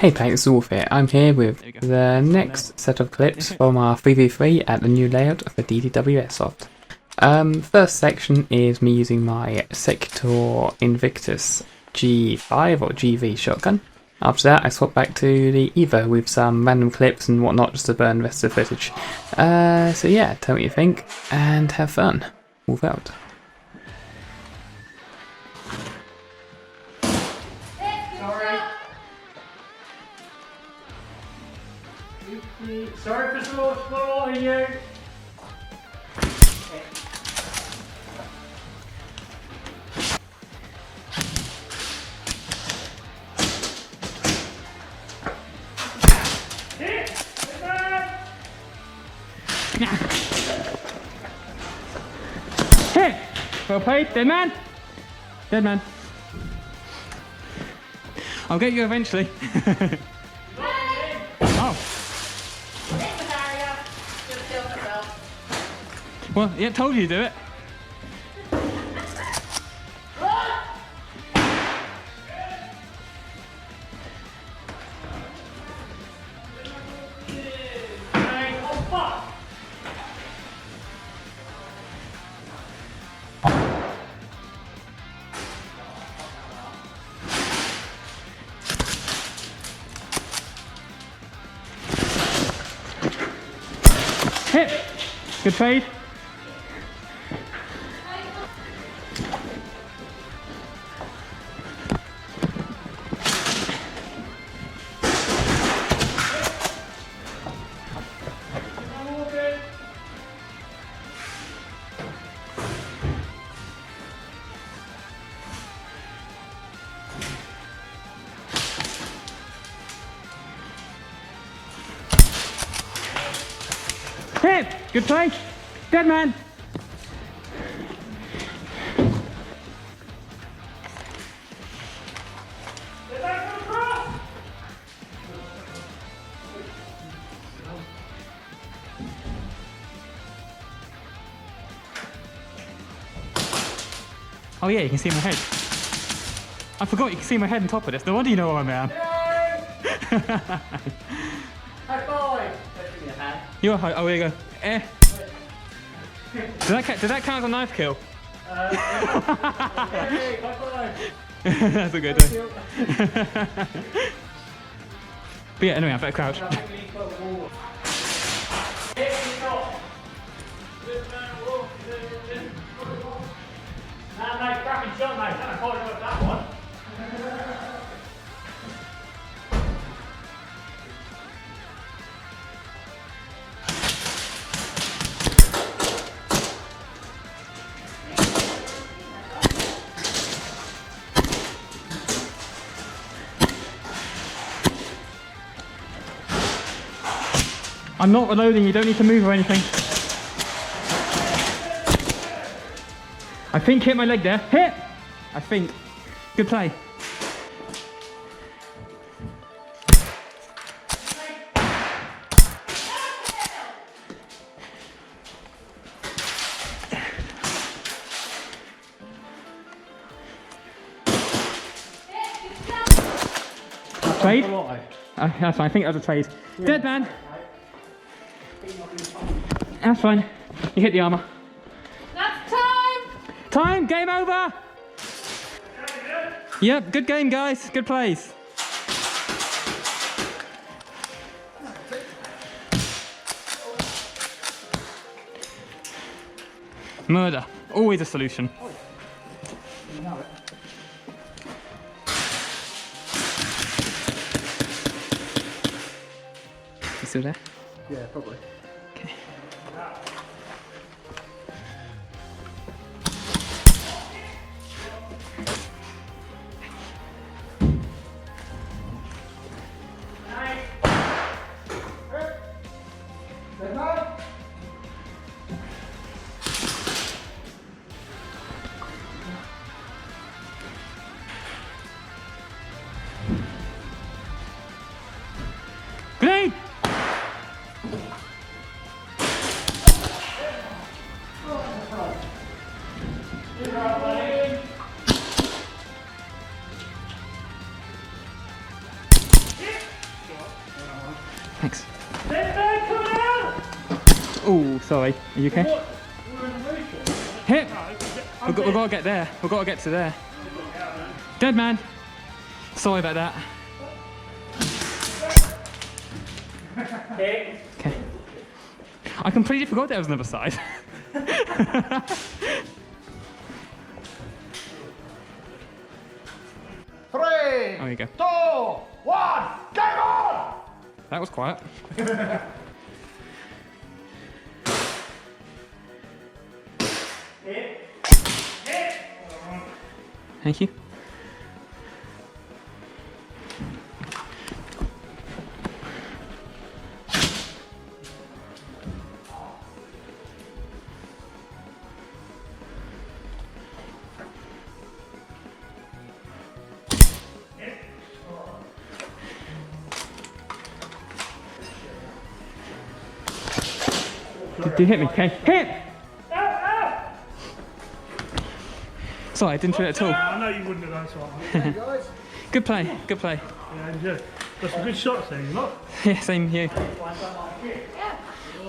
Hey thanks, it's Wolf here. I'm here with the next set of clips from our 3v3 at the new layout of the DTW Airsoft. First section is me using my Sector Invictus G5 or GV shotgun. After that I swap back to the Evo with some random clips and whatnot just to burn the rest of the footage. So yeah, tell me what you think and have fun. Wolf out. Sorry for slaughtering you. Hit! Well played, dead man. Dead man. I'll get you eventually. Oh. Well, yeah, told you to do it. Hit! Good fade. Hit! Good play! Dead man! Oh yeah, you can see my head. I forgot you can see my head on top of this. No wonder you know where I am. High five! You're high. Oh, there you go. Eh. Did that count as a knife kill? High five! That's a good one. But yeah, anyway, I better crouch. Mate, cracking shot, mate. I can't work that one. I'm not reloading, you don't need to move or anything. I think hit my leg there. Hit! I think. Good play. Trade? That's fine, I think that was a trade. Yeah. Dead man! That's fine. You hit the armour. That's time! Time! Game over! Yep, good game guys. Good plays. Murder. Always a solution. You still there? Yeah, probably. Okay. Grenade! Thanks. Dead man coming out! Oh, sorry. Are you okay? What? We're in the motion. Hit! I'm We've got to get there. We've got to get to there. Dead man. Sorry about that. Hit. Okay. I completely forgot there was another side. Three, There you go. 2, 1, game on! That was quiet. Thank you. Did you hit me? Okay. Hit! Sorry, I didn't feel it at all. I know you wouldn't have done so. Good play, good play. Yeah, and you. That's some good shots there, you know? Yeah, same here.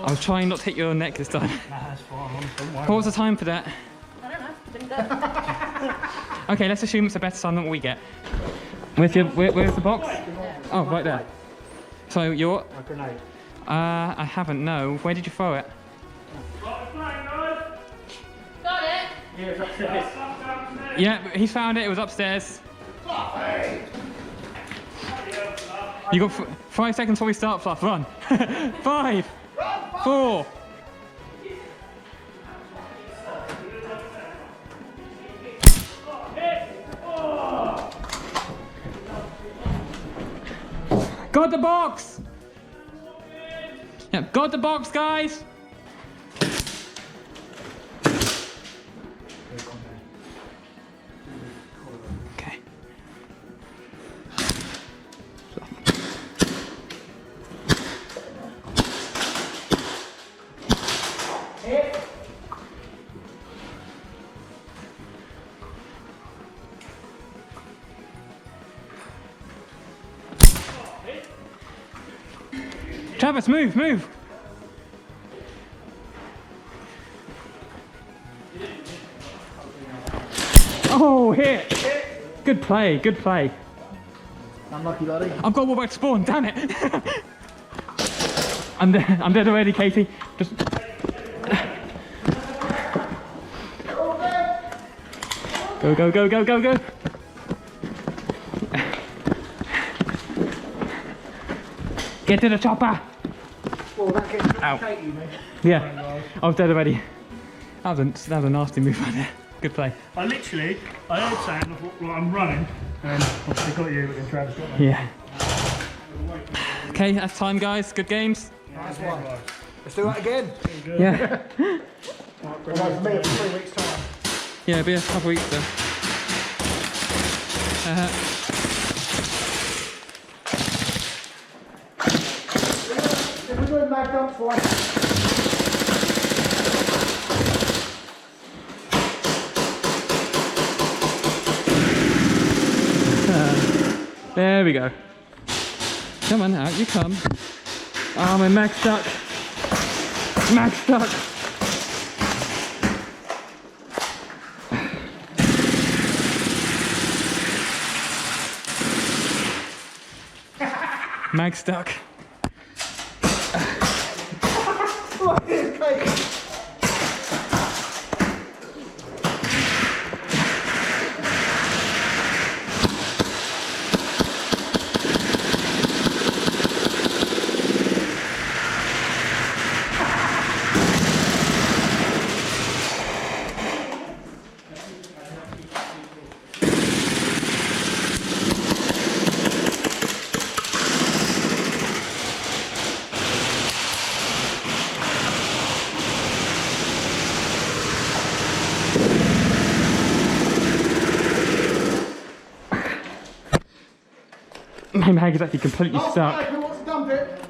I was trying not to hit your neck this time. Nah, that's fine. Don't worry. What was the time for that? I don't know. Didn't go. Okay, let's assume it's a better time than what we get. Where's the box? Oh, right there. So you're... A grenade. I haven't, no. Where did you throw it? Got the flag, guys. Got it. Yeah, it's upstairs. Yeah, he found it, it was upstairs. You got 5 seconds before we start, Fluff, run. 5, 4. Got the box! Yep, got the box, guys! Okay. Travis, move, move! Oh, hit! Good play, good play. Unlucky, buddy. I've got to walk back to spawn, damn it! I'm dead already, Katie. Just... Go, go, go, go, go, go! Get to the chopper! Well, that gets Ow. Katie, mate. Yeah, I was dead already. That was a nasty move right there. Good play. I heard saying, I thought, well, I'm running, and obviously got you, but then Travis got me. Yeah. Okay, that's time, guys. Good games. Nice one. Let's do that again. Yeah. Although for me, it's 3 weeks' time. Yeah, it'll be a couple weeks though. If we're doing mag dumps for There we go. Come on, out you come. Oh, my mag stuck. Mag stuck. Mag stuck. My mag is actually completely stuck. Who wants to dump it?